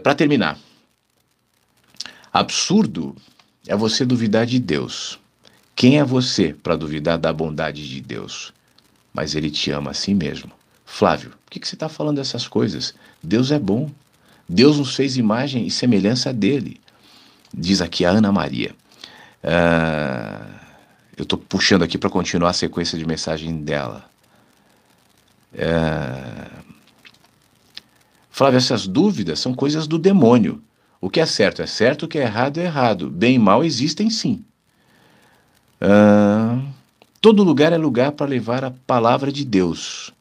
Para terminar, absurdo é você duvidar de Deus. Quem é você para duvidar da bondade de Deus? Mas Ele te ama assim mesmo. Flávio, por que você está falando dessas coisas? Deus é bom. Deus nos fez imagem e semelhança dele. Diz aqui a Ana Maria. Ah, eu estou puxando aqui para continuar a sequência de mensagem dela. Flávio, essas dúvidas são coisas do demônio. O que é certo, o que é errado. Bem e mal existem sim. Todo lugar é lugar para levar a palavra de Deus.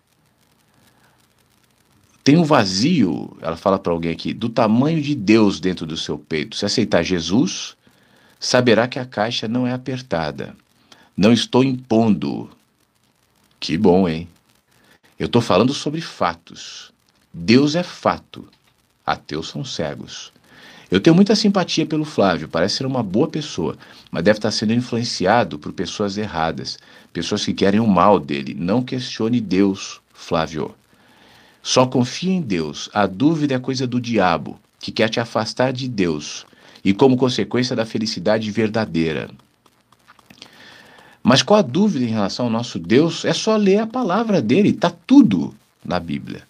Tem um vazio, ela fala para alguém aqui, do tamanho de Deus dentro do seu peito. Se aceitar Jesus, saberá que a caixa não é apertada. Não estou impondo. Que bom, hein? Eu estou falando sobre fatos. Deus é fato. Ateus são cegos. Eu tenho muita simpatia pelo Flávio, parece ser uma boa pessoa, mas deve estar sendo influenciado por pessoas erradas, pessoas que querem o mal dele. Não questione Deus, Flávio. Só confie em Deus. A dúvida é coisa do diabo, que quer te afastar de Deus e, como consequência, da felicidade verdadeira. Mas qual a dúvida em relação ao nosso Deus? É só ler a palavra dele, está tudo na Bíblia.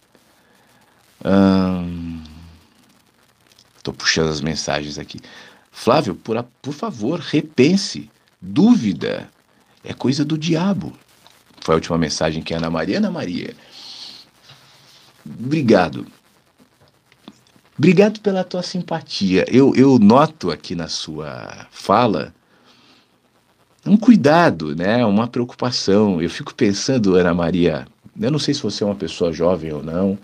Estou puxando as mensagens aqui. Flávio, por favor, repense. Dúvida é coisa do diabo. Foi a última mensagem que é Ana Maria. Ana Maria, obrigado. Obrigado pela tua simpatia. Eu noto aqui na sua fala um cuidado, né? Uma preocupação. Eu fico pensando, Ana Maria, eu não sei se você é uma pessoa jovem ou não,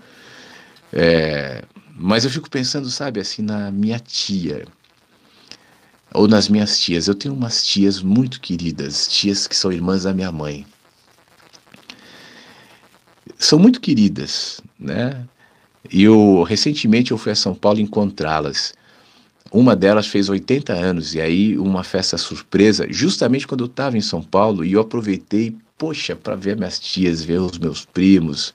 mas eu fico pensando, sabe, assim, na minha tia, ou nas minhas tias. Eu tenho umas tias muito queridas, tias que são irmãs da minha mãe. São muito queridas, né? E recentemente eu fui a São Paulo encontrá-las. Uma delas fez 80 anos, e aí uma festa surpresa, justamente quando eu estava em São Paulo, e eu aproveitei, poxa, para ver minhas tias, ver os meus primos.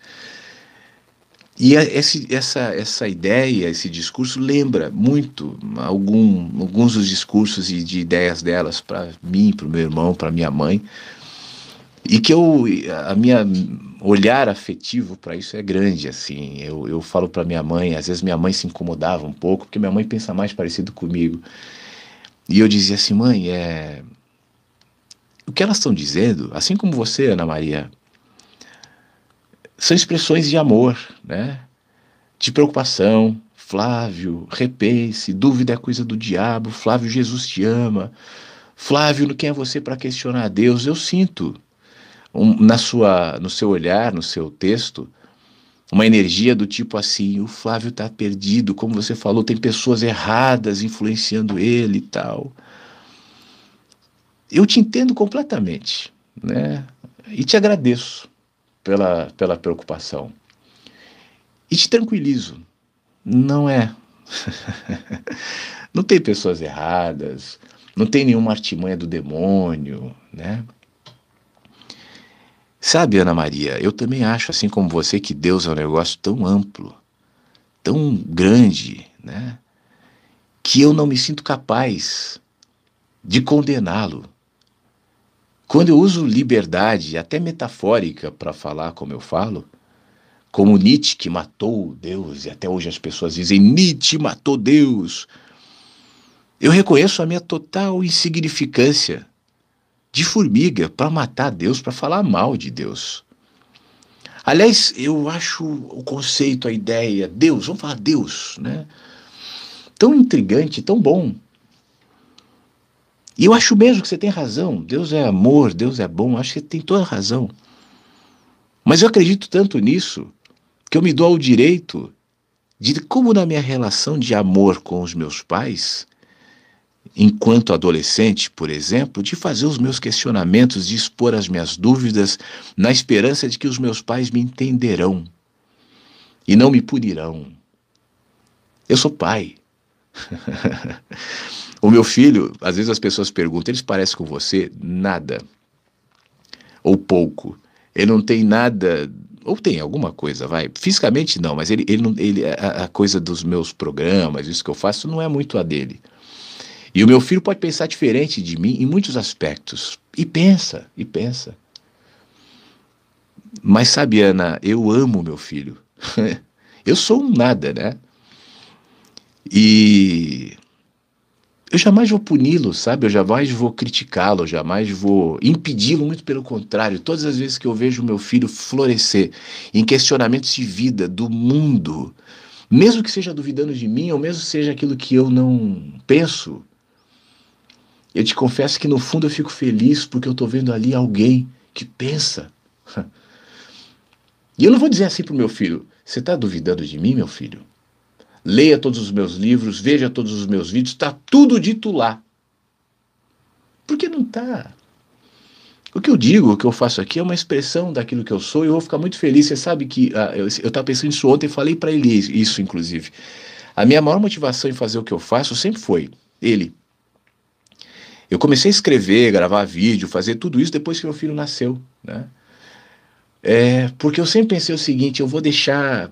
E essa ideia, esse discurso lembra muito alguns dos discursos e de ideias delas para mim, para o meu irmão, para minha mãe. E que a minha olhar afetivo para isso é grande, assim. Eu falo para minha mãe, às vezes minha mãe se incomodava um pouco, porque minha mãe pensa mais parecido comigo. E eu dizia assim, mãe, o que elas estão dizendo, assim como você, Ana Maria, são expressões de amor, né? De preocupação. Flávio, repense, dúvida é coisa do diabo. Flávio, Jesus te ama. Flávio, quem é você para questionar a Deus? Eu sinto no seu olhar, no seu texto, uma energia do tipo assim, o Flávio está perdido, como você falou, tem pessoas erradas influenciando ele e tal. Eu te entendo completamente, né? E te agradeço pela preocupação. E te tranquilizo, não é. Não tem pessoas erradas, não tem nenhuma artimanha do demônio, né? Sabe, Ana Maria, eu também acho, assim como você, que Deus é um negócio tão amplo, tão grande, né? Que eu não me sinto capaz de condená-lo. Quando eu uso liberdade, até metafórica, para falar como eu falo, como Nietzsche que matou Deus, e até hoje as pessoas dizem, Nietzsche matou Deus, eu reconheço a minha total insignificância de formiga para matar Deus, para falar mal de Deus. Aliás, eu acho o conceito, a ideia, Deus, vamos falar Deus, né? Tão intrigante, tão bom. E eu acho mesmo que você tem razão. Deus é amor, Deus é bom, acho que você tem toda a razão. Mas eu acredito tanto nisso que eu me dou ao direito de, como na minha relação de amor com os meus pais, enquanto adolescente, por exemplo, de fazer os meus questionamentos, de expor as minhas dúvidas, na esperança de que os meus pais me entenderão e não me punirão. Eu sou pai. O meu filho, às vezes as pessoas perguntam, eles parecem com você? Nada. Ou pouco. Ele não tem nada ou tem alguma coisa, vai. Fisicamente não, mas ele, não, ele a coisa dos meus programas, isso que eu faço, não é muito a dele. E o meu filho pode pensar diferente de mim em muitos aspectos. E pensa, e pensa. Mas sabe, Ana, eu amo meu filho. Eu sou um nada, né? E eu jamais vou puni-lo, sabe? Eu jamais vou criticá-lo, eu jamais vou impedi-lo, muito pelo contrário. Todas as vezes que eu vejo meu filho florescer em questionamentos de vida, do mundo, mesmo que seja duvidando de mim, ou mesmo seja aquilo que eu não penso, eu te confesso que no fundo eu fico feliz porque eu estou vendo ali alguém que pensa. E eu não vou dizer assim para o meu filho: você está duvidando de mim, meu filho? Leia todos os meus livros, veja todos os meus vídeos, está tudo dito lá. Por que não está? O que eu digo, o que eu faço aqui é uma expressão daquilo que eu sou e eu vou ficar muito feliz. Você sabe que eu estava pensando nisso ontem e falei para ele isso, inclusive. A minha maior motivação em fazer o que eu faço sempre foi ele. Eu comecei a escrever, gravar vídeo, fazer tudo isso depois que meu filho nasceu, né? Porque eu sempre pensei o seguinte: eu vou deixar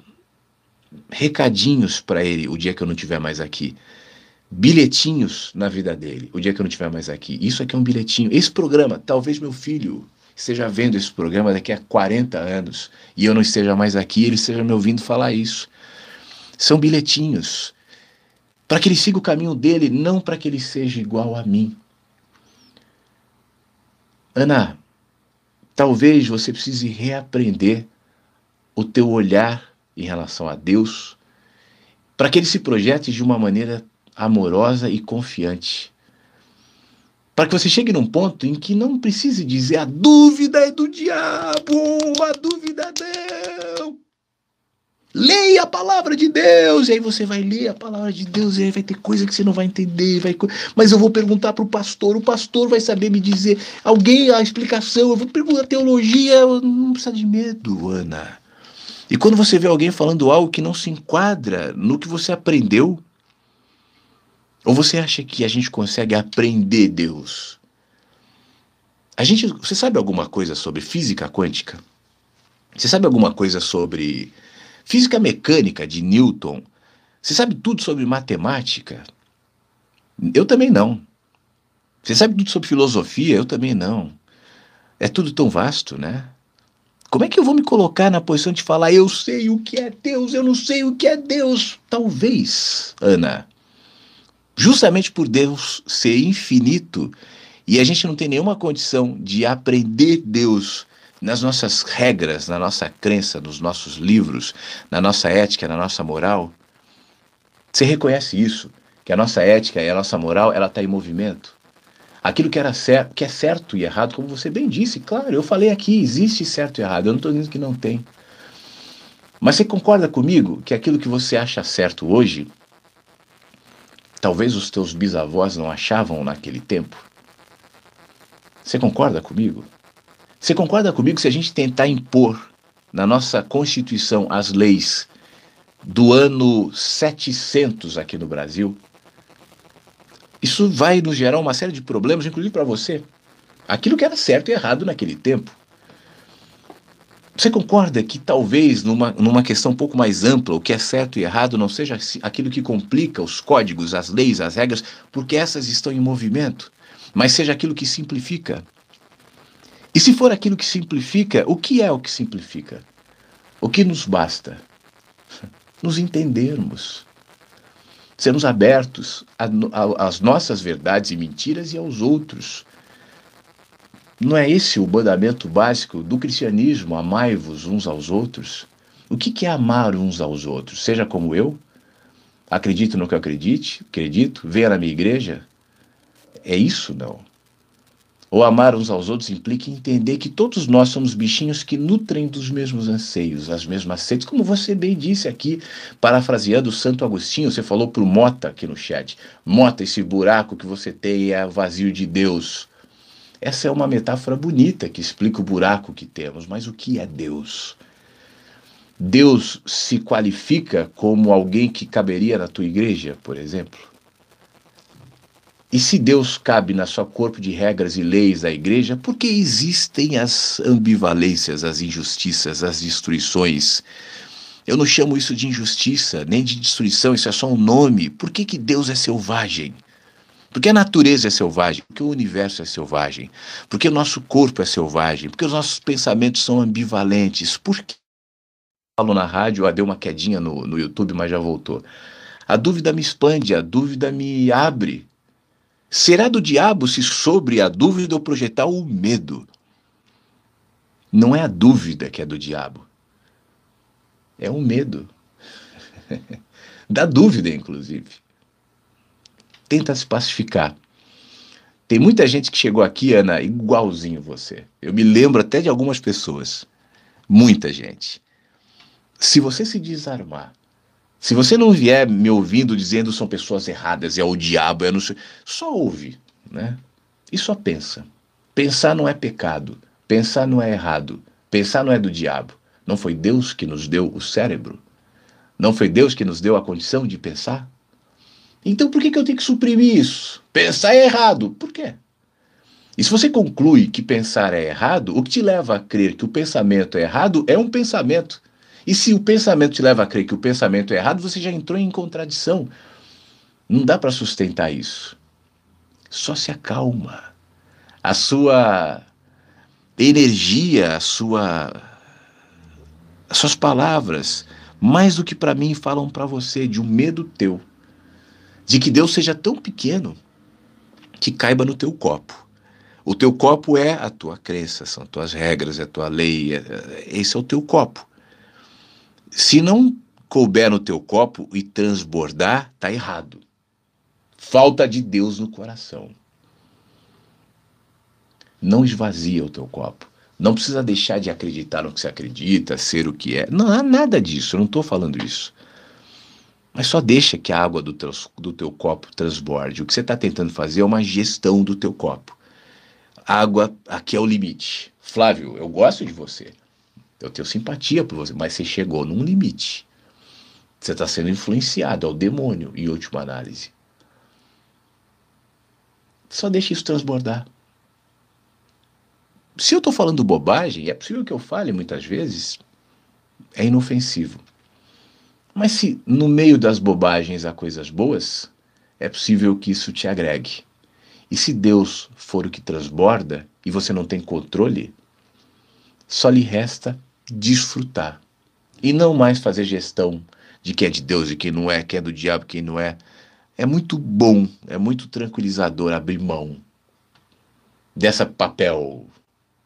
recadinhos para ele o dia que eu não estiver mais aqui. Bilhetinhos na vida dele, o dia que eu não estiver mais aqui. Isso aqui é um bilhetinho. Esse programa, talvez meu filho esteja vendo esse programa daqui a 40 anos e eu não esteja mais aqui, ele esteja me ouvindo falar isso. São bilhetinhos para que ele siga o caminho dele, não para que ele seja igual a mim. Ana, talvez você precise reaprender o teu olhar em relação a Deus, para que ele se projete de uma maneira amorosa e confiante. Para que você chegue num ponto em que não precise dizer: a dúvida é do diabo, a dúvida não. Leia a palavra de Deus. E aí você vai ler a palavra de Deus e aí vai ter coisa que você não vai entender. Mas eu vou perguntar para o pastor vai saber me dizer. Alguém a explicação, eu vou perguntar teologia. Não precisa de medo, Ana. E quando você vê alguém falando algo que não se enquadra no que você aprendeu, ou você acha que a gente consegue aprender Deus? Você sabe alguma coisa sobre física quântica? Você sabe alguma coisa sobre física mecânica de Newton? Você sabe tudo sobre matemática? Eu também não. Você sabe tudo sobre filosofia? Eu também não. É tudo tão vasto, né? Como é que eu vou me colocar na posição de falar: eu sei o que é Deus, eu não sei o que é Deus? Talvez, Ana, justamente por Deus ser infinito e a gente não tem nenhuma condição de aprender Deus nas nossas regras, na nossa crença, nos nossos livros, na nossa ética, na nossa moral. Você reconhece isso? Que a nossa ética e a nossa moral, ela está em movimento? Aquilo que que é certo e errado, como você bem disse, claro, eu falei aqui, existe certo e errado, eu não estou dizendo que não tem. Mas você concorda comigo que aquilo que você acha certo hoje, talvez os teus bisavós não achavam naquele tempo? Você concorda comigo? Você concorda comigo se a gente tentar impor na nossa Constituição as leis do ano 700 aqui no Brasil? Isso vai nos gerar uma série de problemas, inclusive para você. Aquilo que era certo e errado naquele tempo. Você concorda que talvez numa questão um pouco mais ampla, o que é certo e errado não seja aquilo que complica os códigos, as leis, as regras, porque essas estão em movimento, mas seja aquilo que simplifica? E se for aquilo que simplifica, o que é o que simplifica? O que nos basta? Nos entendermos. Sermos abertos às nossas verdades e mentiras e aos outros. Não é esse o mandamento básico do cristianismo? Amai-vos uns aos outros. O que é amar uns aos outros? Seja como eu, acredito no que eu acredito, venha na minha igreja. É isso, não. Ou amar uns aos outros implica entender que todos nós somos bichinhos que nutrem dos mesmos anseios, as mesmas sedes, como você bem disse aqui, parafraseando o Santo Agostinho, você falou para o Mota aqui no chat. Mota, esse buraco que você tem é o vazio de Deus. Essa é uma metáfora bonita que explica o buraco que temos, mas o que é Deus? Deus se qualifica como alguém que caberia na tua igreja, por exemplo? E se Deus cabe na sua corpo de regras e leis da igreja, por que existem as ambivalências, as injustiças, as destruições? Eu não chamo isso de injustiça, nem de destruição, isso é só um nome. Por que Deus é selvagem? Porque a natureza é selvagem, porque o universo é selvagem, porque o nosso corpo é selvagem, porque os nossos pensamentos são ambivalentes. Por que? Falo na rádio, deu uma quedinha no YouTube, mas já voltou. A dúvida me expande, a dúvida me abre. Será do diabo se sobre a dúvida eu projetar o medo? Não é a dúvida que é do diabo, é o medo. Da dúvida, inclusive. Tenta se pacificar. Tem muita gente que chegou aqui, Ana, igualzinho você. Eu me lembro até de algumas pessoas. Muita gente. Se você se desarmar, se você não vier me ouvindo dizendo são pessoas erradas, é o diabo, é não sei, só ouve, né? E só pensa. Pensar não é pecado. Pensar não é errado. Pensar não é do diabo. Não foi Deus que nos deu o cérebro? Não foi Deus que nos deu a condição de pensar? Então por que eu tenho que suprimir isso? Pensar é errado. Por quê? E se você conclui que pensar é errado, o que te leva a crer que o pensamento é errado é um pensamento. E se o pensamento te leva a crer que o pensamento é errado, você já entrou em contradição. Não dá para sustentar isso. Só se acalma. A sua energia, as suas palavras, mais do que para mim, falam para você de um medo teu, de que Deus seja tão pequeno que caiba no teu copo. O teu copo é a tua crença, são tuas regras, é a tua lei, esse é o teu copo. Se não couber no teu copo e transbordar, tá errado. Falta de Deus no coração. Não esvazia o teu copo. Não precisa deixar de acreditar no que você acredita, ser o que é. Não há nada disso, eu não estou falando isso. Mas só deixa que a água do teu copo transborde. O que você está tentando fazer é uma gestão do teu copo. Água, aqui é o limite. Flávio, eu gosto de você. Eu tenho simpatia por você, mas você chegou num limite. Você está sendo influenciado ao demônio, em última análise. Só deixa isso transbordar. Se eu estou falando bobagem, é possível que eu fale muitas vezes, é inofensivo. Mas se no meio das bobagens há coisas boas, é possível que isso te agregue. E se Deus for o que transborda e você não tem controle, só lhe resta desfrutar. E não mais fazer gestão de quem é de Deus e quem não é, quem é do diabo e quem não é. É muito bom, é muito tranquilizador abrir mão dessa papel.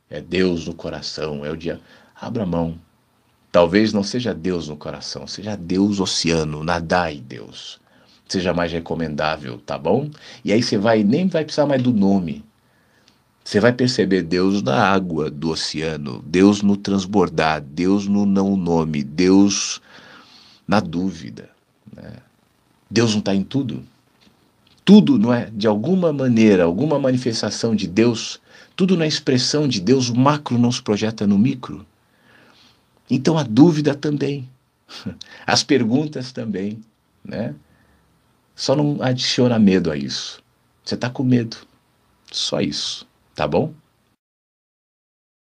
É Deus no coração, é o diabo. Abra mão. Talvez não seja Deus no coração, seja Deus oceano, nadai Deus. Seja mais recomendável, tá bom? E aí você nem vai precisar mais do nome. Você vai perceber Deus na água do oceano, Deus no transbordar, Deus no não nome, Deus na dúvida, né? Deus não está em tudo? Tudo não é, de alguma maneira, alguma manifestação de Deus, tudo na expressão de Deus, o macro não se projeta no micro. Então a dúvida também, as perguntas também, né? Só não adiciona medo a isso. Você está com medo, só isso, tá bom?